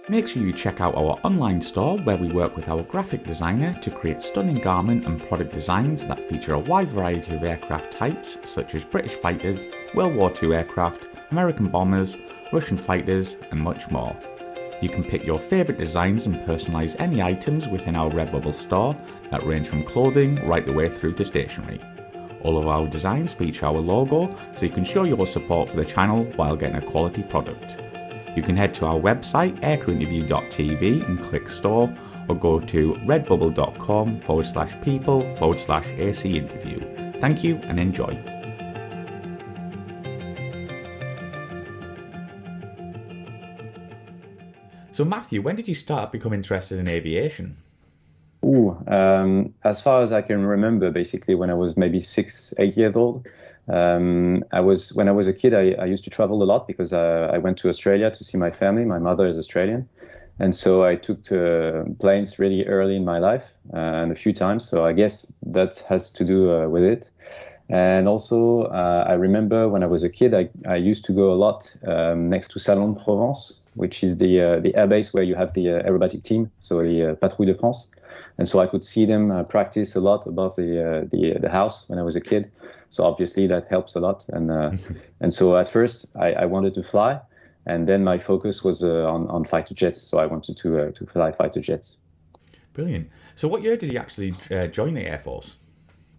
Make sure you check out our online store where we work with our graphic designer to create stunning garment and product designs that feature a wide variety of aircraft types such as British fighters, World War II aircraft, American bombers, Russian fighters and much more. You can pick your favourite designs and personalise any items within our Redbubble store that range from clothing right the way through to stationery. All of our designs feature our logo so you can show your support for the channel while getting a quality product. You can head to our website aircrewinterview.tv and click store, or go to redbubble.com/people/AC interview. Thank you and enjoy. So Matthew, when did you start to become interested in aviation? As far as I can remember, basically when I was maybe 6, 8 years old. When I was a kid, I used to travel a lot because I went to Australia to see my family. My mother is Australian. And so I took planes really early in my life and a few times. So I guess that has to do with it. And also, I remember when I was a kid, I used to go a lot next to Salon de Provence, which is the airbase where you have the aerobatic team, so the Patrouille de France. And so I could see them practice a lot above the house when I was a kid. So obviously that helps a lot. And so at first I wanted to fly, and then my focus was on fighter jets. So I wanted to fly fighter jets. Brilliant. So what year did you actually join the Air Force?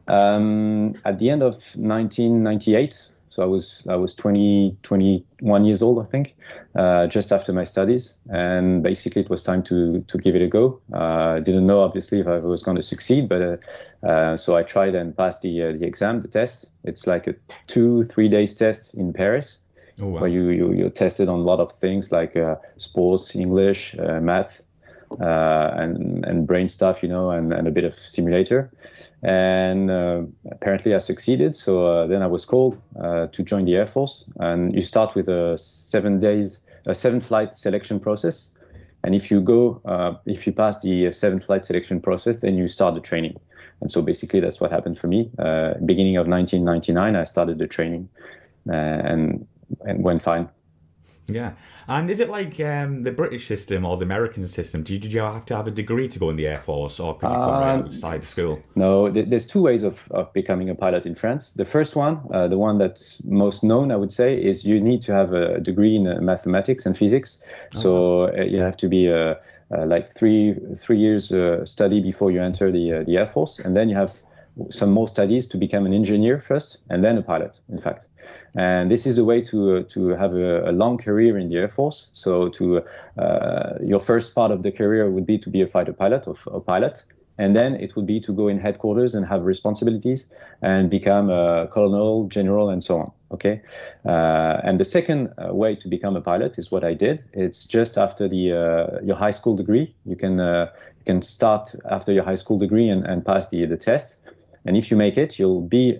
At the end of 1998. So I was 21 years old, I think, just after my studies. And basically it was time to give it a go. I didn't know, obviously, if I was going to succeed, but so I tried and passed the exam, the test. It's like a 2-3 days test in Paris. Oh, wow. Where you're tested on a lot of things like sports, English, math, and brain stuff, and a bit of simulator. And apparently I succeeded. So then I was called to join the Air Force. And you start with a 7-flight selection process. And if you pass the 7-flight selection process, then you start the training. And so basically that's what happened for me. Beginning of 1999, I started the training and went fine. Yeah. And is it like the British system or the American system? Did you have to have a degree to go in the Air Force, or could you come right outside school? No, there's two ways of becoming a pilot in France. The first one, the one that's most known, I would say, is you need to have a degree in mathematics and physics. So you have to be like three years study before you enter the Air Force. And then you have some more studies to become an engineer first, and then a pilot, in fact. And this is the way to have a long career in the Air Force. So your first part of the career would be to be a fighter pilot or a pilot. And then it would be to go in headquarters and have responsibilities and become a colonel, general, and so on. Okay. And the second way to become a pilot is what I did. It's just after your high school degree. You can start after your high school degree and pass the test. And if you make it, you'll be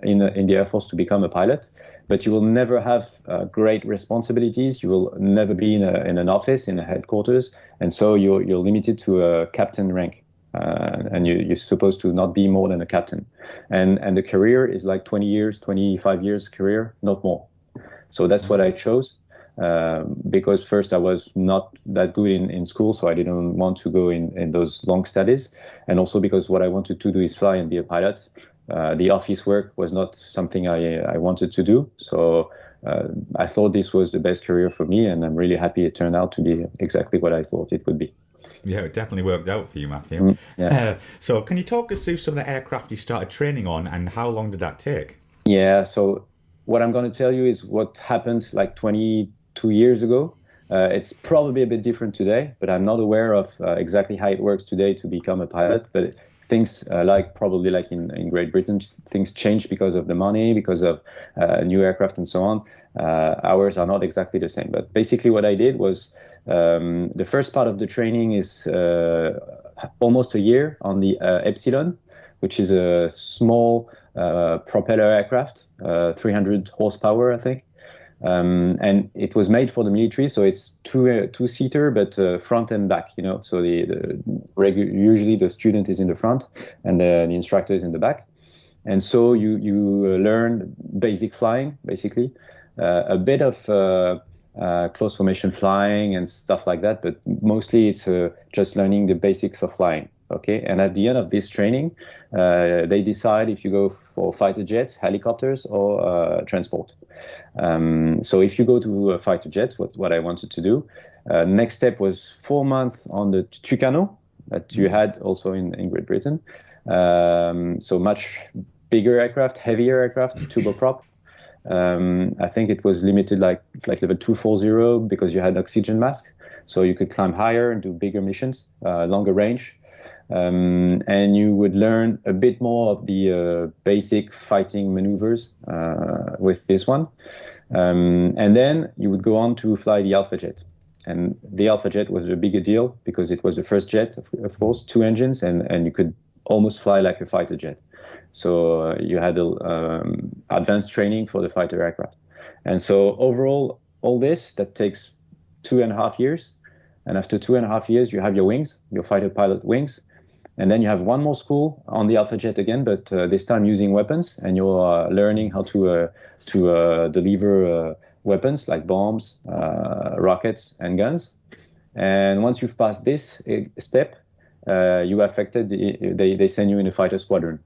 in the Air Force to become a pilot, but you will never have great responsibilities. You will never be in an office, in a headquarters, and so you're limited to a captain rank, and you're supposed to not be more than a captain. And the career is like 20 years, 25 years career, not more. So that's what I chose. Because first I was not that good in school, so I didn't want to go in those long studies. And also because what I wanted to do is fly and be a pilot. The office work was not something I wanted to do. So I thought this was the best career for me, and I'm really happy it turned out to be exactly what I thought it would be. Yeah, it definitely worked out for you, Matthew. Yeah. So can you talk us through some of the aircraft you started training on, and how long did that take? Yeah, so what I'm going to tell you is what happened like 22 years ago. It's probably a bit different today, but I'm not aware of exactly how it works today to become a pilot. But things probably like in Great Britain, things change because of the money, because of new aircraft and so on. Ours are not exactly the same. But basically what I did was the first part of the training is almost a year on the Epsilon, which is a small propeller aircraft, 300 horsepower, I think. And it was made for the military, so it's two-seater, but front and back, So usually the student is in the front and the instructor is in the back. And so you learn basic flying, basically, a bit of close formation flying and stuff like that. But mostly it's just learning the basics of flying. Okay, and at the end of this training, they decide if you go for fighter jets, helicopters, or transport. So if you go to fighter jets, what I wanted to do, next step was 4 months on the Tucano that you had also in Great Britain. So much bigger aircraft, heavier aircraft, turboprop. I think it was limited like flight level 240 because you had oxygen mask, so you could climb higher and do bigger missions, longer range. And you would learn a bit more of the basic fighting maneuvers with this one. And then you would go on to fly the Alpha Jet. And the Alpha Jet was a bigger deal because it was the first jet, of course, 2 engines, and you could almost fly like a fighter jet. So you had advanced training for the fighter aircraft. And so overall, all this, that takes 2.5 years. And after 2.5 years, you have your wings, your fighter pilot wings. And then you have one more school on the Alpha Jet again, but this time using weapons, and you're learning how to deliver weapons like bombs, rockets, and guns. And once you've passed this step, you affected. They send you in a fighter squadron,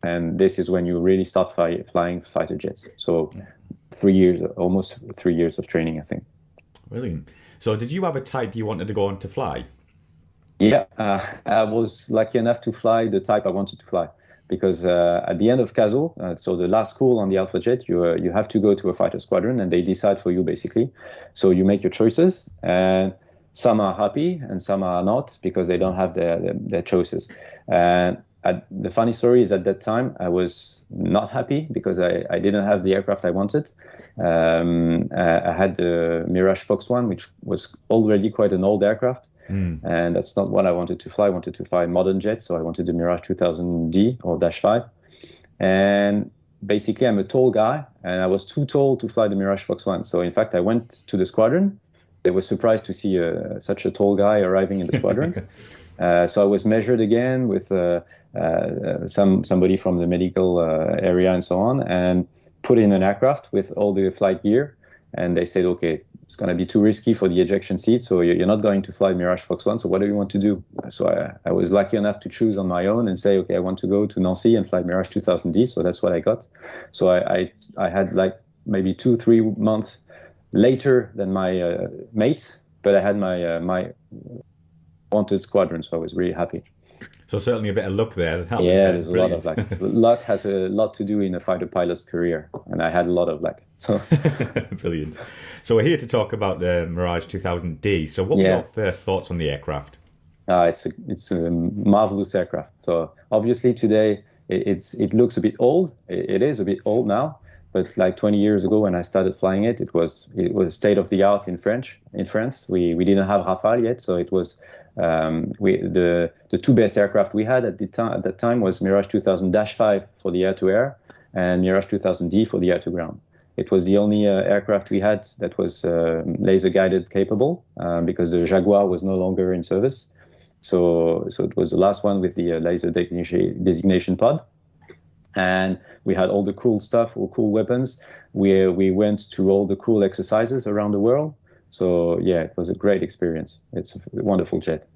and this is when you really start flying fighter jets. So 3 years, almost 3 years of training, I think. Brilliant. So did you have a type you wanted to go on to fly? Yeah, I was lucky enough to fly the type I wanted to fly, because at the end of CASO, so the last school on the Alpha Jet, you have to go to a fighter squadron, and they decide for you basically. So you make your choices, and some are happy and some are not because they don't have their choices. And the funny story is at that time I was not happy because I didn't have the aircraft I wanted. I had the Mirage Fox 1, which was already quite an old aircraft. And that's not what I wanted to fly. I wanted to fly modern jets, so I wanted the Mirage 2000D or -5. And basically, I'm a tall guy, and I was too tall to fly the Mirage Fox 1. So in fact, I went to the squadron. They were surprised to see such a tall guy arriving in the squadron. So I was measured again with somebody from the medical area and so on, and put in an aircraft with all the flight gear. And they said, okay, it's going to be too risky for the ejection seat, so you're not going to fly Mirage Fox 1, so what do you want to do? So I was lucky enough to choose on my own and say, okay, I want to go to Nancy and fly Mirage 2000D, so that's what I got. So I had like maybe 2-3 months later than my mates, but I had my wanted squadron, so I was really happy. So certainly a bit of luck there. Yeah, there's a lot of luck. Luck has a lot to do in a fighter pilot's career, and I had a lot of luck. So brilliant. So we're here to talk about the Mirage 2000D. So what were your first thoughts on the aircraft? It's a marvelous aircraft. So obviously today it looks a bit old. It is a bit old now, but like 20 years ago when I started flying it, it was state of the art in France. We didn't have Rafale yet, so it was. The two best aircraft we had at that time was Mirage 2000-5 for the air-to-air and Mirage 2000D for the air-to-ground. It was the only aircraft we had that was laser-guided capable because the Jaguar was no longer in service. So it was the last one with the laser designation pod. And we had all the cool stuff, all cool weapons. We went to all the cool exercises around the world. So, yeah, it was a great experience. It's a wonderful jet.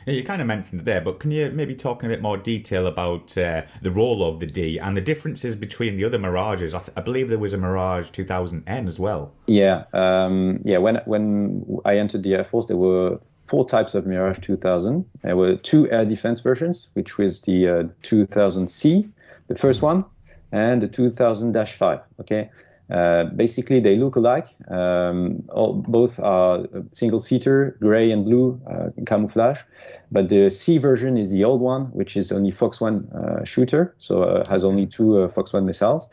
Yeah, you kind of mentioned it there, but can you maybe talk in a bit more detail about the role of the D and the differences between the other Mirages? I believe there was a Mirage 2000N as well. Yeah. When I entered the Air Force, there were 4 types of Mirage 2000. There were 2 air defense versions, which was the 2000C, the first one, and the 2000-5, okay? Basically, they look alike. Both are single-seater, gray and blue camouflage. But the C version is the old one, which is only Fox 1 shooter, so has only 2 Fox 1 missiles.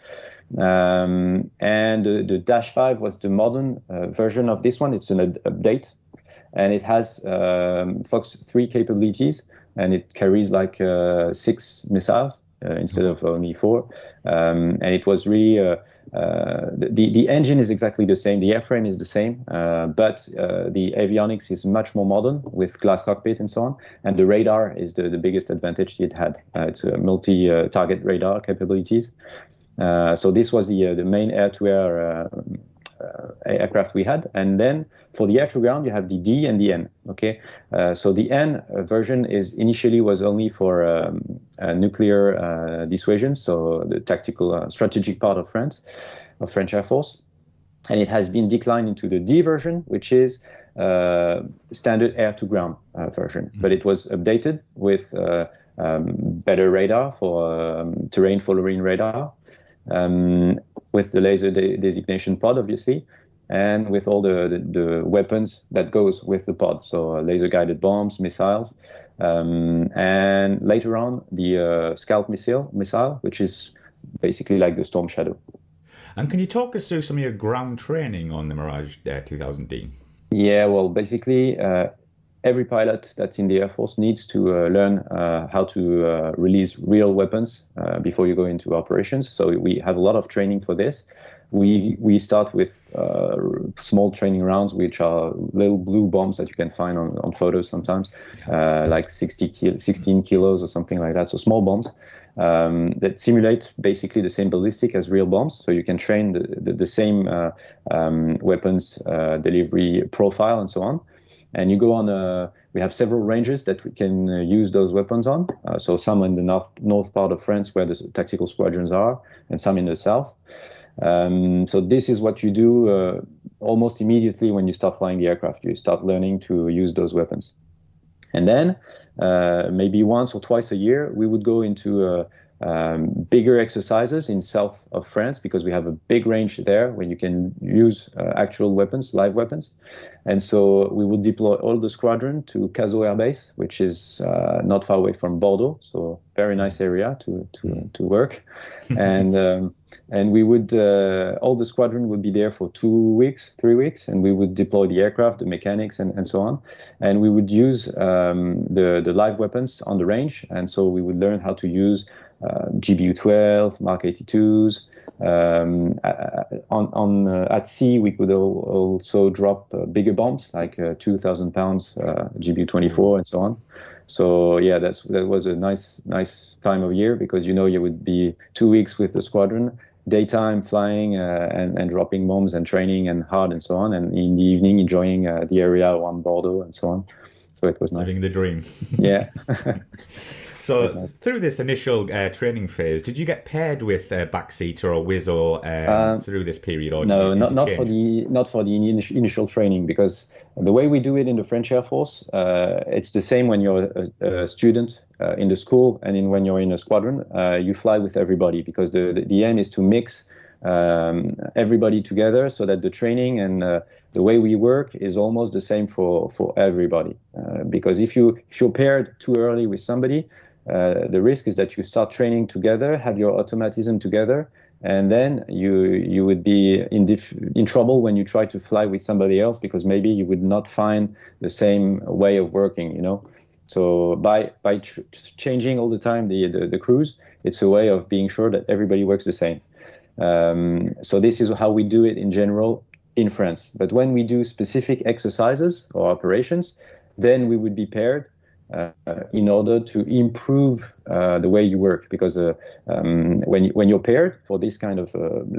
And the -5 was the modern version of this one. It's an update, and it has Fox 3 capabilities, and it carries like 6 missiles instead of only 4. And it was really... the engine is exactly the same, the airframe is the same, but the avionics is much more modern with glass cockpit and so on, and the radar is the biggest advantage it had. It's a multi-target radar capabilities. So this was the main air-to-air aircraft we had. And then for the air to ground, you have the D and the N. Okay, so the N version initially was only for nuclear dissuasion, so the tactical strategic part of France, of French Air Force, and it has been declined into the D version, which is standard air to ground version, but it was updated with better radar for terrain following radar, with the laser designation pod, obviously, and with all the weapons that goes with the pod, so laser guided bombs, missiles, and later on the Scout missile, which is basically like the Storm Shadow. And can you talk us through some of your ground training on the Mirage 2000D? Yeah, well, basically, every pilot that's in the Air Force needs to learn how to release real weapons before you go into operations. So we have a lot of training for this. We start with small training rounds, which are little blue bombs that you can find on photos sometimes, like 16 kilos or something like that. So small bombs that simulate basically the same ballistic as real bombs. So you can train the same weapons delivery profile and so on. And you go on, we have several ranges that we can use those weapons on. So some in the north part of France where the tactical squadrons are, and some in the south. So this is what you do almost immediately when you start flying the aircraft. You start learning to use those weapons. And then maybe once or twice a year, we would go into bigger exercises in south of France, because we have a big range there where you can use actual weapons, live weapons. And so we would deploy all the squadron to Cazaux Air Base, which is not far away from Bordeaux, so very nice area to work. And we would all the squadron would be there for 2 weeks, 3 weeks, and we would deploy the aircraft, the mechanics, and so on. And we would use the live weapons on the range, and so we would learn how to use GBU-12, Mark 82s. At sea, we could also drop bigger bombs, like 2,000 pounds GBU-24 and so on. So yeah, that was a nice time of year, because you would be 2 weeks with the squadron, daytime flying and dropping bombs and training and hard and so on, and in the evening enjoying the area around Bordeaux and so on. So it was nice. Living the dream. Yeah. So through this initial training phase, did you get paired with Backseater or Wizzo through this period? Or no, not for the initial training, because the way we do it in the French Air Force, it's the same when you're a student in the school and when you're in a squadron. You fly with everybody, because the aim is to mix everybody together, so that the training and the way we work is almost the same for everybody. Because if you're paired too early with somebody, the risk is that you start training together, have your automatism together, and then you would be in trouble when you try to fly with somebody else, because maybe you would not find the same way of working, So by changing all the time the crews, it's a way of being sure that everybody works the same. So this is how we do it in general in France. But when we do specific exercises or operations, then we would be paired in order to improve the way you work. Because when you're paired for this kind of,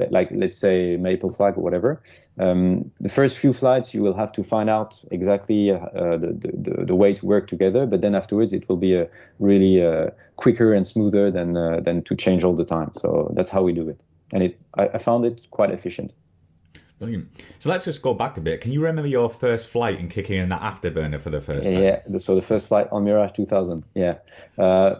like let's say maple flag or whatever, the first few flights you will have to find out exactly the way to work together. But then afterwards it will be really quicker and smoother than to change all the time. So that's how we do it. And I found it quite efficient. Brilliant. So let's just go back a bit. Can you remember your first flight and kicking in that afterburner for the first time? Yeah, so the first flight on Mirage 2000, yeah. I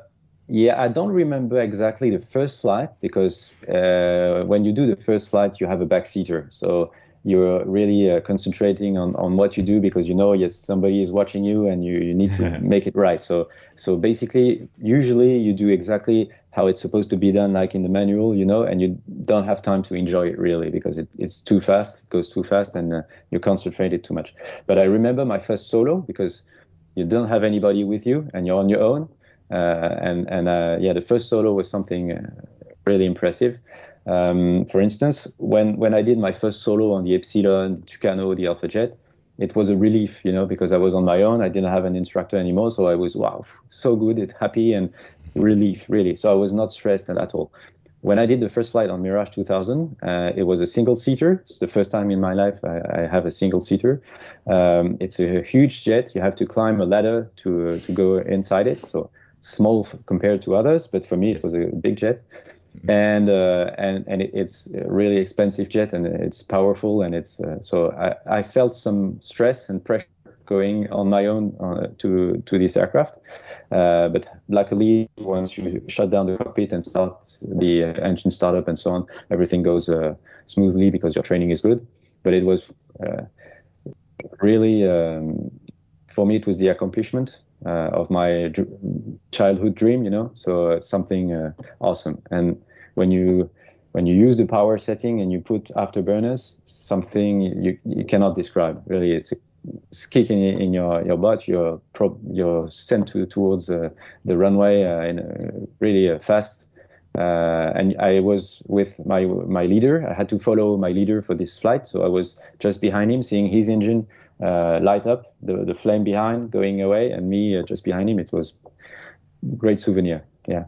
don't remember exactly the first flight, because when you do the first flight, you have a backseater. So you're really concentrating on what you do, because yes, somebody is watching you and you need to make it right. So basically, usually you do exactly how it's supposed to be done, like in the manual, and you don't have time to enjoy it really, because it's too fast, it goes too fast, and you concentrate too much. But I remember my first solo, because you don't have anybody with you and you're on your own. The first solo was something really impressive. For instance, when I did my first solo on the Epsilon, the Tucano, the Alpha Jet, it was a relief, because I was on my own. I didn't have an instructor anymore, so I was so good, happy, and relief, really. So I was not stressed at all. when I did the first flight on Mirage 2000, it was a single-seater. It's the first time in my life I have a single-seater. It's a huge jet. You have to climb a ladder to go inside it. So small compared to others, but for me it was a big jet. And it's a really expensive jet, and it's powerful, and it's so I felt some stress and pressure going on my own to this aircraft. But luckily, once you shut down the cockpit and start the engine startup and so on, everything goes smoothly because your training is good. But it was really, for me, it was the accomplishment of my childhood dream, so something awesome. And when you use the power setting and you put afterburners, something you cannot describe. Really, it's kick in your butt. You're sent towards the runway in really fast. And I was with my leader. I had to follow my leader for this flight, so I was just behind him, seeing his engine light up, the flame behind going away, and me just behind him. It was a great souvenir. Yeah,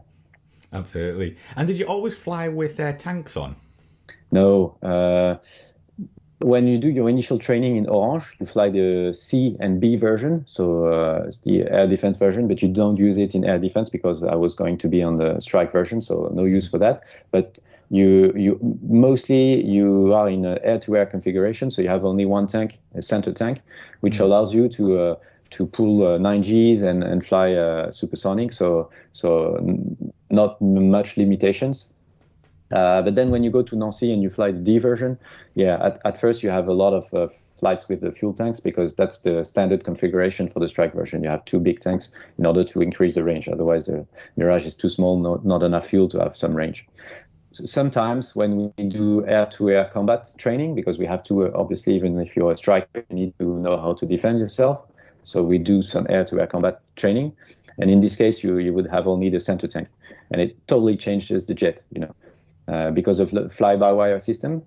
absolutely. And did you always fly with tanks on? No. When you do your initial training in Orange, you fly the C and B version, so the air defense version, but you don't use it in air defense because I was going to be on the strike version, so no use for that. But you mostly are in an air-to-air configuration, so you have only one tank, a center tank, which allows you to pull 9Gs and fly supersonic, so not much limitations. But then when you go to Nancy and you fly the D version, at first you have a lot of flights with the fuel tanks because that's the standard configuration for the strike version. You have two big tanks in order to increase the range. Otherwise, the Mirage is too small, not enough fuel to have some range. So sometimes when we do air-to-air combat training, because we have to, obviously, even if you're a striker, you need to know how to defend yourself. So we do some air-to-air combat training. And in this case, you would have only the center tank. And it totally changes the jet, because of the fly-by-wire system.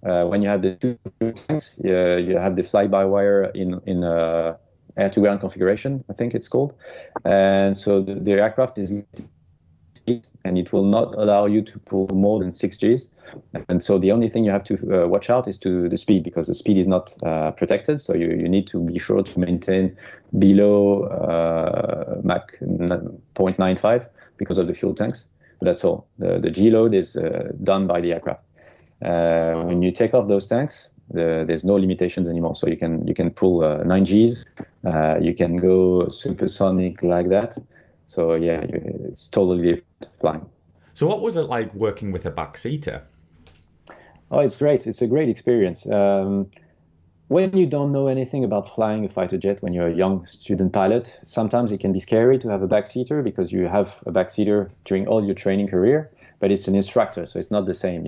When you have the two tanks, you have the fly-by-wire in air-to-ground configuration, I think it's called. And so the aircraft is, and it will not allow you to pull more than 6Gs. And so the only thing you have to watch out is to the speed, because the speed is not protected. So you need to be sure to maintain below Mach 0.95 because of the fuel tanks. That's all. The G load is done by the aircraft. When you take off those tanks, there's no limitations anymore. So you can pull 9Gs. You can go supersonic like that. So yeah, it's totally different flying. So what was it like working with a backseater? Oh, it's great. It's a great experience. When you don't know anything about flying a fighter jet, when you're a young student pilot, sometimes it can be scary to have a backseater because you have a backseater during all your training career, but it's an instructor, so it's not the same,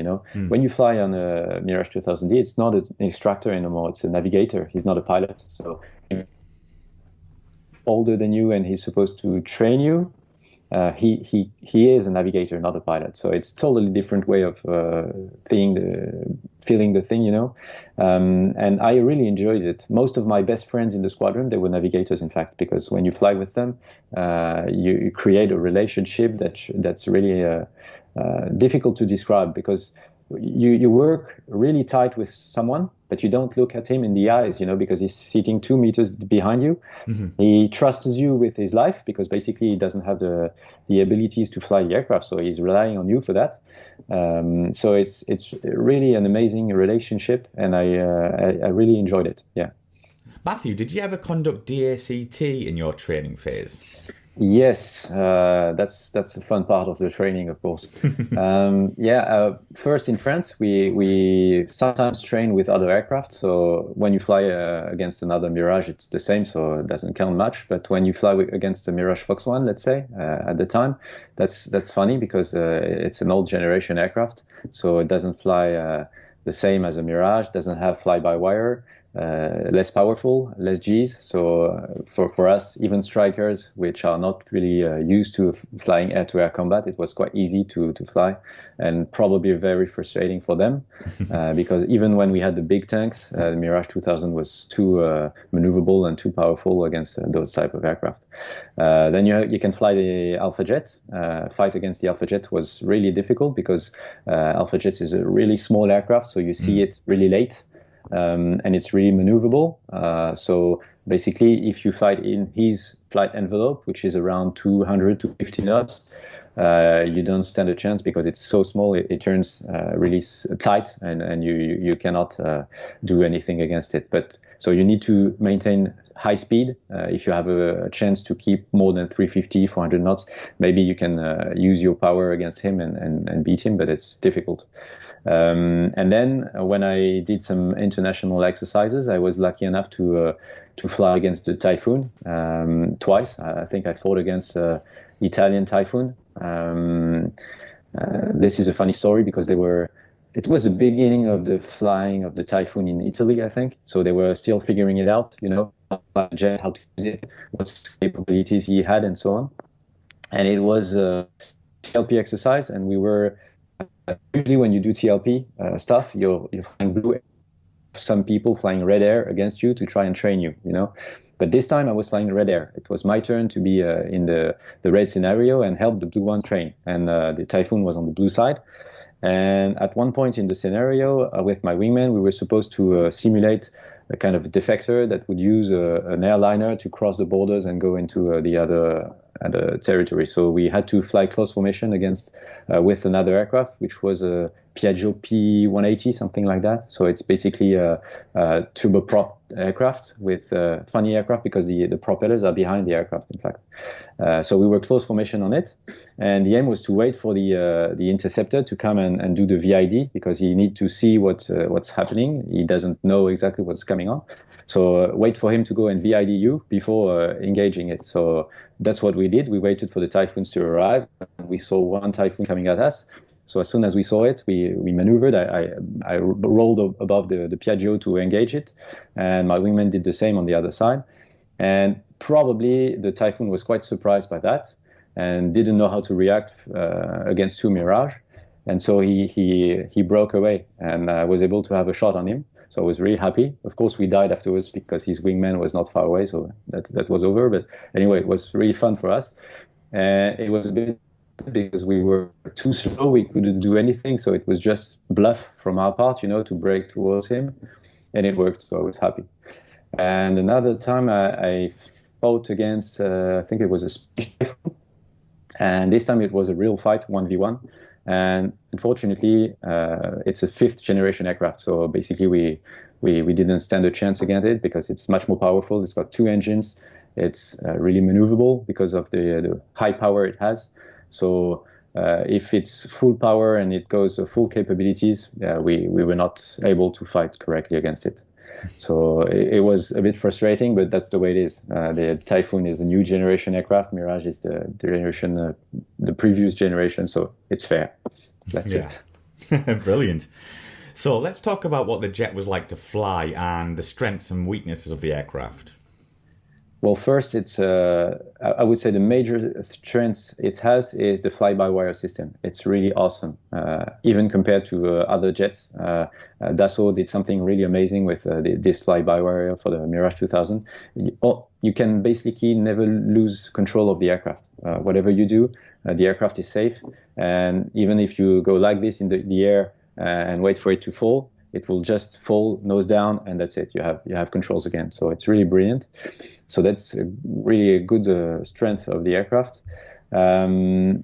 When you fly on a Mirage 2000D, it's not an instructor anymore, it's a navigator. He's not a pilot. So older than you and he's supposed to train you. He is a navigator, not a pilot. So it's totally different way of feeling the thing, and I really enjoyed it. Most of my best friends in the squadron, they were navigators, in fact, because when you fly with them, you create a relationship that's really difficult to describe, because you work really tight with someone, but you don't look at him in the eyes, because he's sitting 2 meters behind you. Mm-hmm. He trusts you with his life because basically he doesn't have the abilities to fly the aircraft, so he's relying on you for that. So it's really an amazing relationship, and I really enjoyed it. Yeah. Matthieu, did you ever conduct DACT in your training phase? Yes, that's a fun part of the training, of course. First in France, we sometimes train with other aircraft. So when you fly against another Mirage, it's the same, so it doesn't count much. But when you fly against a Mirage Fox 1, let's say, at the time, that's funny because it's an old generation aircraft, so it doesn't fly the same as a Mirage, doesn't have fly-by-wire. less powerful, less Gs. So for us, even strikers, which are not really used to flying air-to-air combat, it was quite easy to fly, and probably very frustrating for them because even when we had the big tanks, the Mirage 2000 was too maneuverable and too powerful against those type of aircraft. Then you can fly the Alpha Jet. Fight against the Alpha Jet was really difficult because Alpha Jet is a really small aircraft, so you see it really late. And it's really maneuverable. So basically, if you fight in his flight envelope, which is around 200 to 50 knots, you don't stand a chance because it's so small. It turns really tight, and you cannot do anything against it. But so you need to maintain high speed. If you have a chance to keep more than 350, 400 knots, maybe you can use your power against him and beat him, but it's difficult. And then when I did some international exercises, I was lucky enough to fly against the Typhoon twice. I think I fought against Italian Typhoon. This is a funny story because it was the beginning of the flying of the Typhoon in Italy, I think. So they were still figuring it out, how to jet, how to use it, what capabilities he had, and so on. And it was a TLP exercise, and we were usually when you do TLP stuff, you're flying blue, some people flying red air against you to try and train you, But this time I was flying red air. It was my turn to be in the red scenario and help the blue one train. And the Typhoon was on the blue side. And at one point in the scenario, with my wingman, we were supposed to simulate a kind of defector that would use an airliner to cross the borders and go into the other territory. So we had to fly close formation against with another aircraft, which was a Piaggio P180, something like that. So it's basically a turboprop aircraft with funny aircraft because the propellers are behind the aircraft, in fact. So we were close formation on it, and the aim was to wait for the interceptor to come and do the VID because he needs to see what's happening. He doesn't know exactly what's coming on. So wait for him to go and VID you before engaging it. So that's what we did. We waited for the Typhoons to arrive. We saw one Typhoon coming at us. So as soon as we saw it, we maneuvered. I rolled above the Piaggio to engage it, and my wingman did the same on the other side. And probably the Typhoon was quite surprised by that and didn't know how to react against two Mirage. And so he broke away, and I was able to have a shot on him. So I was really happy. Of course, we died afterwards because his wingman was not far away, so that was over. But anyway, it was really fun for us. And it was a bit because we were too slow, we couldn't do anything. So it was just bluff from our part, to break towards him. And it worked, so I was happy. And another time I fought against, I think it was a Spanish Typhoon. And this time it was a real fight, 1v1. And unfortunately, it's a 5th generation aircraft. So basically, we didn't stand a chance against it because it's much more powerful. It's got 2 engines. It's really maneuverable because of the high power it has. So if it's full power and it goes full capabilities, we were not able to fight correctly against it. So it was a bit frustrating, but that's the way it is. The Typhoon is a new generation aircraft. Mirage is the previous generation, so it's fair. That's it. Brilliant. So let's talk about what the jet was like to fly and the strengths and weaknesses of the aircraft. Well, first, it's I would say the major strength it has is the fly-by-wire system. It's really awesome, even compared to other jets. Dassault did something really amazing with this fly-by-wire for the Mirage 2000. You can basically never lose control of the aircraft. Whatever you do, the aircraft is safe. And even if you go like this in the air and wait for it to fall, it will just fall nose down, and that's it. You have controls again. So it's really brilliant. So that's really a good strength of the aircraft. The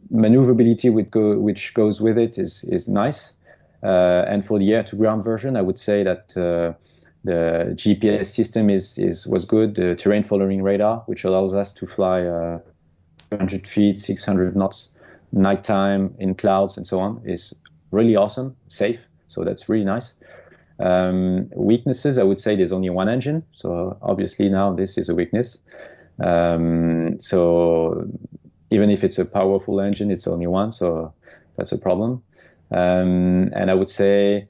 maneuverability which goes with it is nice. And for the air-to-ground version, I would say that the GPS system was good. The terrain following radar, which allows us to fly 200 feet, 600 knots, nighttime in clouds and so on, is really awesome, safe. So that's really nice. Weaknesses, I would say there's only one engine. So obviously now this is a weakness. So even if it's a powerful engine, it's only one. So that's a problem. And I would say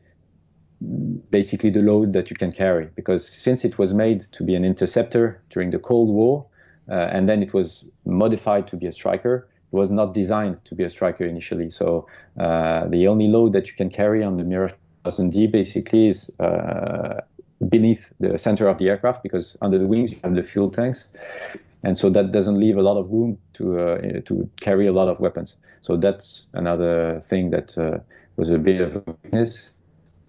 basically the load that you can carry, because since it was made to be an interceptor during the Cold War, and then it was modified to be a striker, it was not designed to be a striker initially. So the only load that you can carry on the Mirage 2000D basically is beneath the center of the aircraft, because under the wings you have the fuel tanks, and so that doesn't leave a lot of room to carry a lot of weapons. So that's another thing that was a bit of a weakness.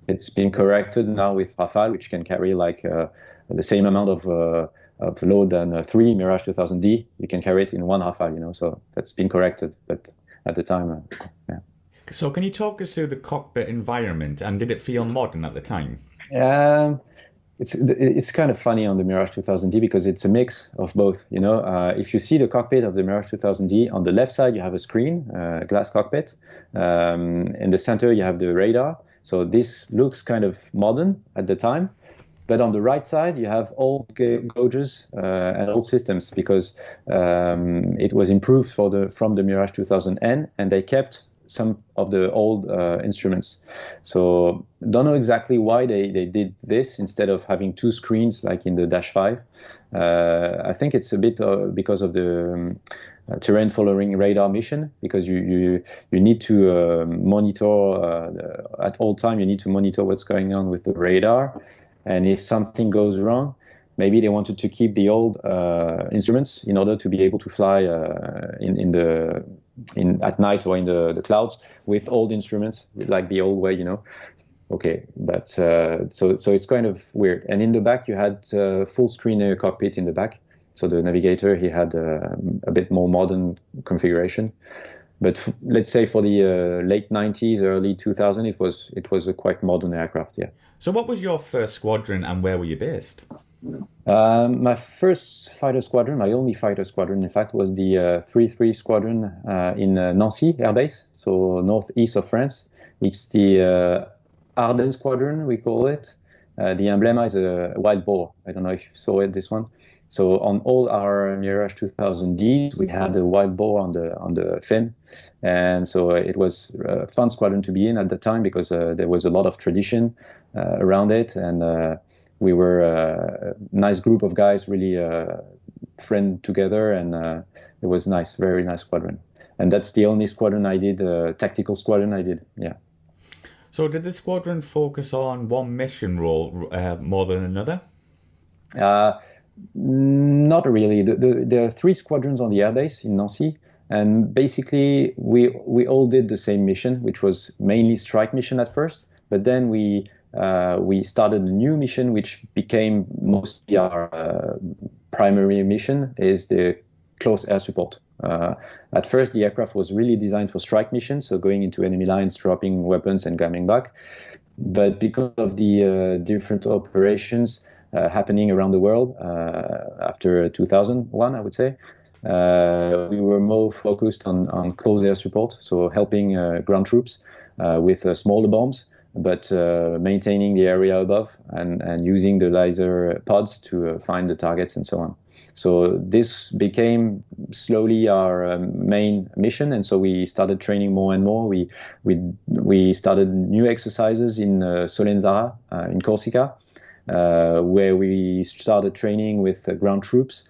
It's been corrected now with Rafale, which can carry like the same amount of load than 3 Mirage 2000D. You can carry it in one Rafale, so that's been corrected. But at the time, yeah. So can you talk us through the cockpit environment, and did it feel modern at the time? It's kind of funny on the Mirage 2000D because it's a mix of both. If you see the cockpit of the Mirage 2000D, on the left side you have a screen, glass cockpit. In the center you have the radar. So this looks kind of modern at the time. But on the right side you have old gauges and old systems, because it was improved from the Mirage 2000N, and they kept some of the old instruments. So don't know exactly why they did this instead of having two screens like in the Dash 5. I think it's a bit because of the terrain following radar mission, because you need to monitor at all time. You need to monitor what's going on with the radar, and if something goes wrong, maybe they wanted to keep the old instruments in order to be able to fly at night or in the clouds with old instruments, like the old way, Okay, but so it's kind of weird. And in the back, you had full screen cockpit in the back. So the navigator, he had a bit more modern configuration. But let's say for the late 90s, early 2000, it was a quite modern aircraft, yeah. So what was your first squadron, and where were you based? My first fighter squadron, my only fighter squadron, in fact, was the 3-3 squadron in Nancy Air Base, so northeast of France. It's the Ardennes squadron, we call it. The emblem is a wild boar. I don't know if you saw it, this one. So on all our Mirage 2000Ds, we had a wild boar on the fin, and so it was a fun squadron to be in at the time, because there was a lot of tradition around it, and we were a nice group of guys, really friend together, and it was nice, very nice squadron. And that's the only squadron I did, tactical squadron I did, yeah. So did the squadron focus on one mission role more than another? Not really. There are 3 squadrons on the airbase in Nancy, and basically we all did the same mission, which was mainly strike mission at first, but then we started a new mission, which became mostly our primary mission, is the close air support. At first, the aircraft was really designed for strike missions, so going into enemy lines, dropping weapons and coming back. But because of the different operations happening around the world after 2001, I would say, we were more focused on close air support, so helping ground troops with smaller bombs, but maintaining the area above and using the laser pods to find the targets and so on. So this became slowly our main mission, and so we started training more and more. We started new exercises in Solenzara in Corsica, where we started training with ground troops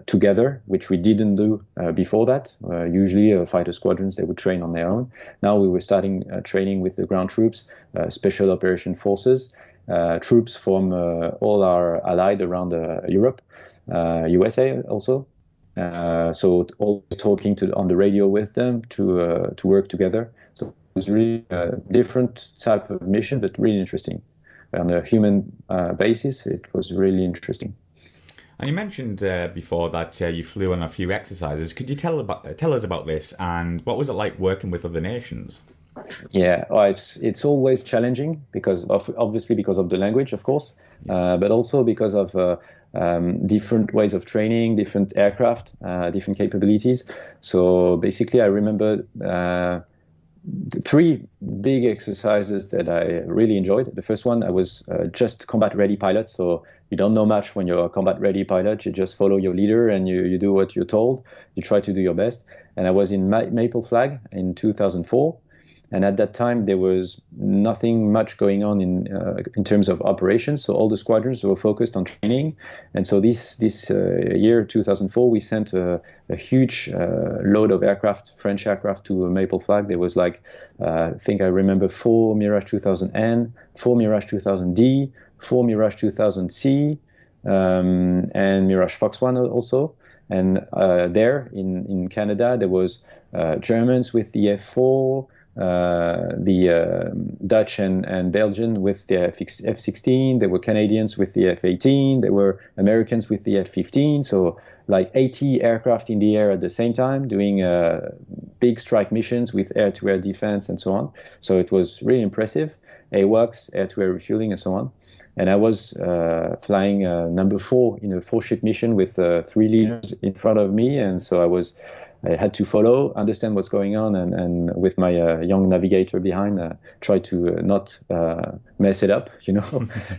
together, which we didn't do before that. Usually fighter squadrons, they would train on their own. Now we were starting training with the ground troops, special operation forces, troops from all our allied around Europe, USA also. So always talking on the radio with them to work together. So it was really a different type of mission, but really interesting. On a human basis, it was really interesting. And you mentioned before that you flew on a few exercises. Could you tell us about this, and what was it like working with other nations? Yeah, well, it's always challenging obviously because of the language, of course, but also because of different ways of training, different aircraft, different capabilities. So basically, I remember 3 big exercises that I really enjoyed. The first one, I was just combat-ready pilot, so you don't know much when you're a combat-ready pilot. You just follow your leader and you do what you're told. You try to do your best. And I was in Maple Flag in 2004. And at that time, there was nothing much going on in terms of operations. So all the squadrons were focused on training. And so this year, 2004, we sent a huge load of aircraft, French aircraft, to Maple Flag. There was like, I think I remember 4 Mirage 2000N, 4 Mirage 2000D, 4 Mirage 2000C, and Mirage Fox 1 also. And there in Canada, there was Germans with the F4, the Dutch and Belgian with the F-16. There were Canadians with the F-18. There were Americans with the F-15. So like 80 aircraft in the air at the same time doing big strike missions with air-to-air defense and so on. So it was really impressive. AWACS, air-to-air refueling and so on. And I was flying number 4 in a 4-ship mission with 3 leaders in front of me. And so I had to follow, understand what's going on, and with my young navigator behind, try to not mess it up,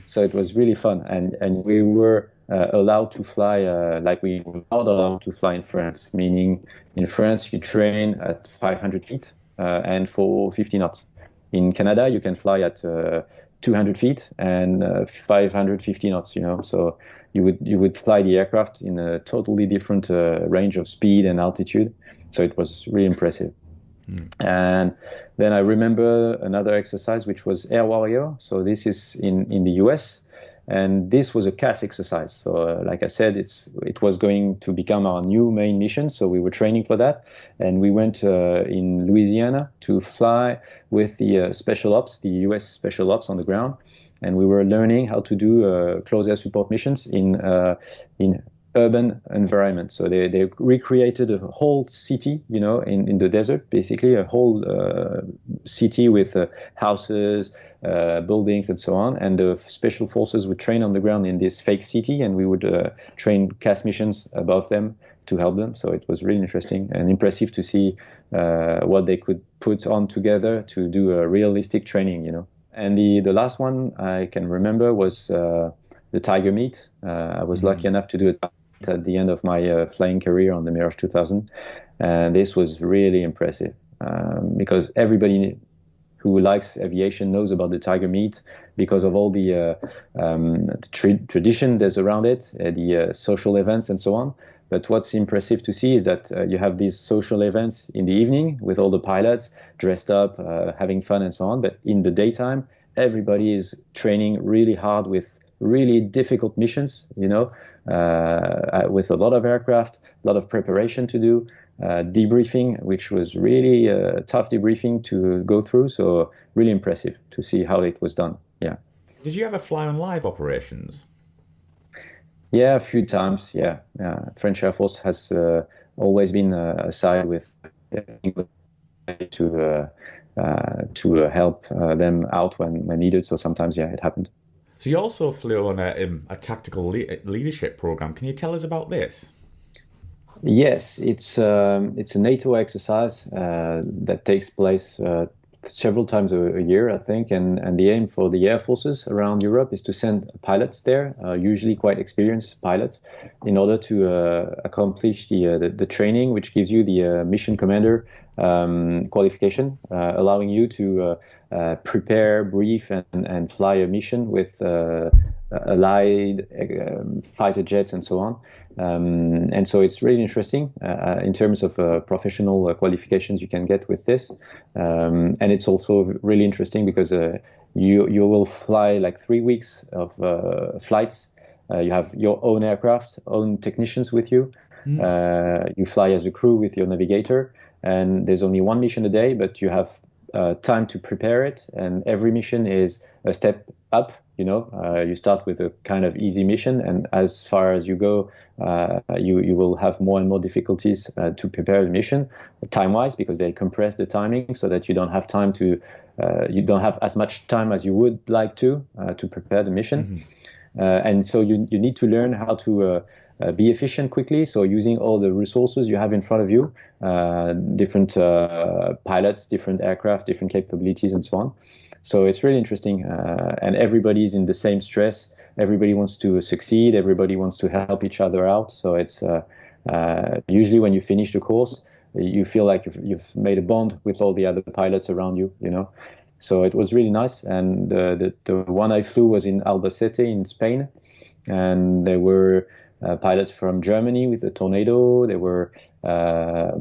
So it was really fun. And we were allowed to fly like we were not allowed to fly in France, meaning in France you train at 500 feet and for 50 knots. In Canada, you can fly at 200 feet and 550 knots, So you would fly the aircraft in a totally different range of speed and altitude. So it was really impressive. And then I remember another exercise, which was Air Warrior. So this is in the US. And this was a CAS exercise. So like I said, it was going to become our new main mission. So we were training for that. And we went in Louisiana to fly with the Special Ops, the US Special Ops on the ground. And we were learning how to do close air support missions in urban environment. So they recreated a whole city, in the desert, basically a whole city with houses, buildings and so on. And the special forces would train on the ground in this fake city, and we would train CAS missions above them to help them. So it was really interesting and impressive to see what they could put on together to do a realistic training, And the last one I can remember was the Tiger Meet. I was lucky enough to do it at the end of my flying career on the Mirage 2000. And this was really impressive because everybody who likes aviation knows about the Tiger Meet because of all the tradition there's around it, the social events and so on. But what's impressive to see is that you have these social events in the evening with all the pilots dressed up, having fun and so on. But in the daytime, everybody is training really hard with really difficult missions, with a lot of aircraft, a lot of preparation to do, debriefing, which was really tough debriefing to go through. So really impressive to see how it was done. Yeah. Did you ever fly on live operations? Yeah, a few times. Yeah. French Air Force has always been aside with to help them out when needed. So sometimes, it happened. So you also flew on a tactical leadership program. Can you tell us about this? Yes, it's a NATO exercise that takes place several times a year, I think, and the aim for the air forces around Europe is to send pilots there, usually quite experienced pilots, in order to accomplish the training, which gives you the mission commander qualification, allowing you to prepare, brief, and fly a mission with allied fighter jets and so on. And so it's really interesting in terms of professional qualifications you can get with this. And it's also really interesting because you will fly like 3 weeks of flights. You have your own aircraft, own technicians with you. You fly as a crew with your navigator, and there's only one mission a day, but you have time to prepare it, and every mission is a step up. You start with a kind of easy mission, and as far as you go, you will have more and more difficulties to prepare the mission, time-wise, because they compress the timing so that you don't have time to, you don't have as much time as you would like to prepare the mission, and so you need to learn how to be efficient quickly. So using all the resources you have in front of you, different pilots, different aircraft, different capabilities, and so on. So it's really interesting, and everybody's in the same stress. Everybody wants to succeed. Everybody wants to help each other out. So it's usually when you finish the course, you feel like you've made a bond with all the other pilots around you, you know. So it was really nice. And the one I flew was in Albacete in Spain, and there were pilots from Germany with the Tornado. There were, I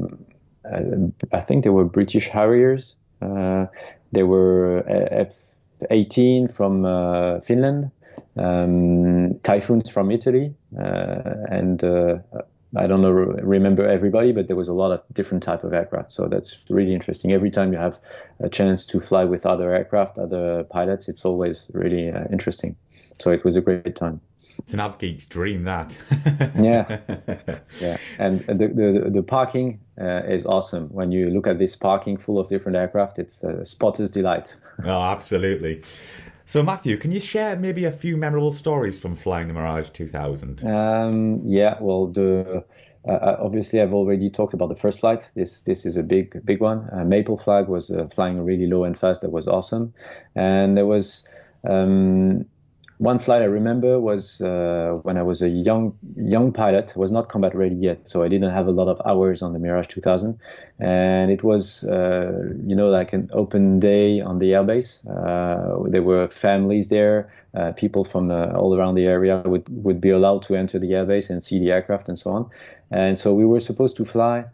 think, there were British Harriers. There were F-18 from Finland, Typhoons from Italy, and I don't know, remember everybody, but there was a lot of different type of aircraft. So that's really interesting. Every time you have a chance to fly with other aircraft, other pilots, it's always really interesting. So it was a great time. It's an advocate's dream, that. Yeah, yeah. And the parking is awesome. When you look at this parking full of different aircraft, it's a spotter's delight. Oh, absolutely. So, Matthieu, can you share maybe a few memorable stories from flying the Mirage 2000? Yeah, well, obviously I've already talked about the first flight. This is a big one. Maple Flag was flying really low and fast. That was awesome. And there was one flight I remember was when I was a young pilot. Was not combat ready yet, so I didn't have a lot of hours on the Mirage 2000, and it was like an open day on the airbase. There were families there, people from all around the area would be allowed to enter the airbase and see the aircraft and so on. And so we were supposed to fly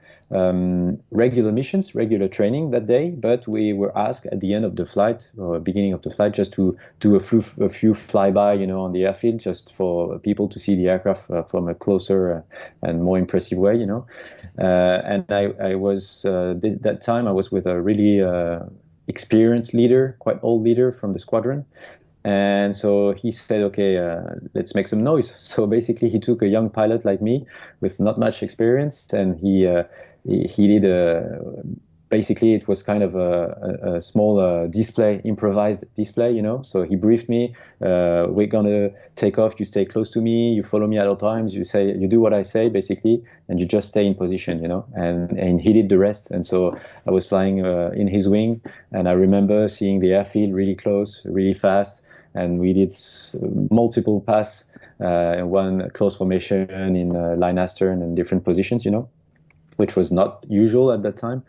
regular missions, regular training that day, but we were asked at the end of the flight or beginning of the flight just to do a few flyby, on the airfield, just for people to see the aircraft from a closer and more impressive way, And I was that time I was with a really experienced leader, quite old leader from the squadron. And so he said, okay, let's make some noise. So basically he took a young pilot like me with not much experience, and he did basically it was kind of a small display, improvised display, So he briefed me, we're gonna take off, you stay close to me, you follow me at all times, you do what I say basically, and you just stay in position, and he did the rest. And so I was flying in his wing, and I remember seeing the airfield really close, really fast, and we did multiple passes, one close formation in line astern and different positions, which was not usual at that time.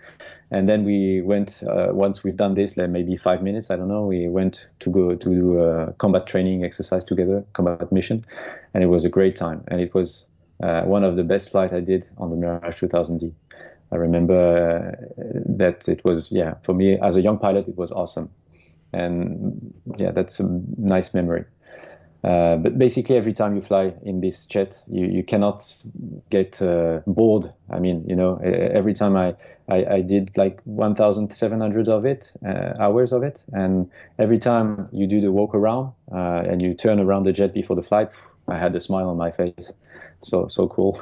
And then we went, once we've done this, like maybe 5 minutes, I don't know, we went to go to do a combat training exercise together, combat mission, and it was a great time. And it was one of the best flights I did on the Mirage 2000D. I remember that it was, for me as a young pilot, it was awesome. And that's a nice memory. But basically, every time you fly in this jet, you cannot get bored. I mean, every time I did like 1,700 of it, hours of it, and every time you do the walk around and you turn around the jet before the flight, I had a smile on my face. So cool.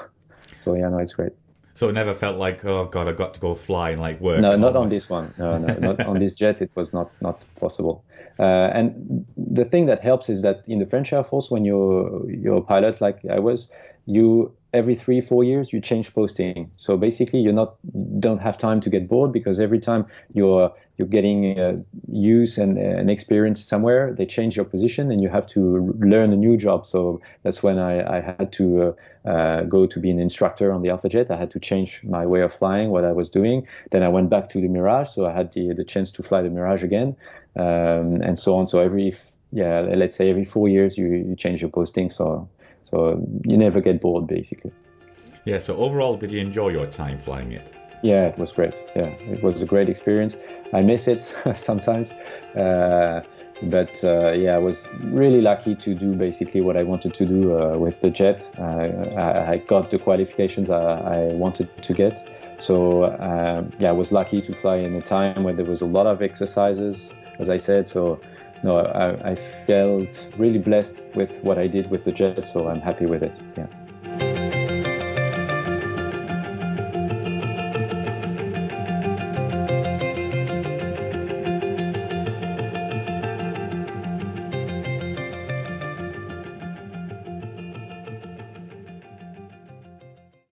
So it's great. So it never felt like, oh God, I've got to go fly and like work. No, not on this one. No, not on this jet. It was not possible. And the thing that helps is that in the French Air Force, when you're a pilot like I was, every 3-4 years you change posting. So basically, you don't have time to get bored, because every time you're getting use and experience somewhere, they change your position and you have to learn a new job. So that's when I had to go to be an instructor on the Alpha Jet. I had to change my way of flying, what I was doing. Then I went back to the Mirage, so I had the chance to fly the Mirage again, and so on. So let's say every 4 years you change your posting. So you never get bored, basically. Yeah, so overall, did you enjoy your time flying it? Yeah, it was great. Yeah, it was a great experience. I miss it sometimes. But I was really lucky to do basically what I wanted to do with the jet. I got the qualifications I wanted to get. So I was lucky to fly in a time where there was a lot of exercises, as I said. So I felt really blessed with what I did with the jet. So I'm happy with it. Yeah.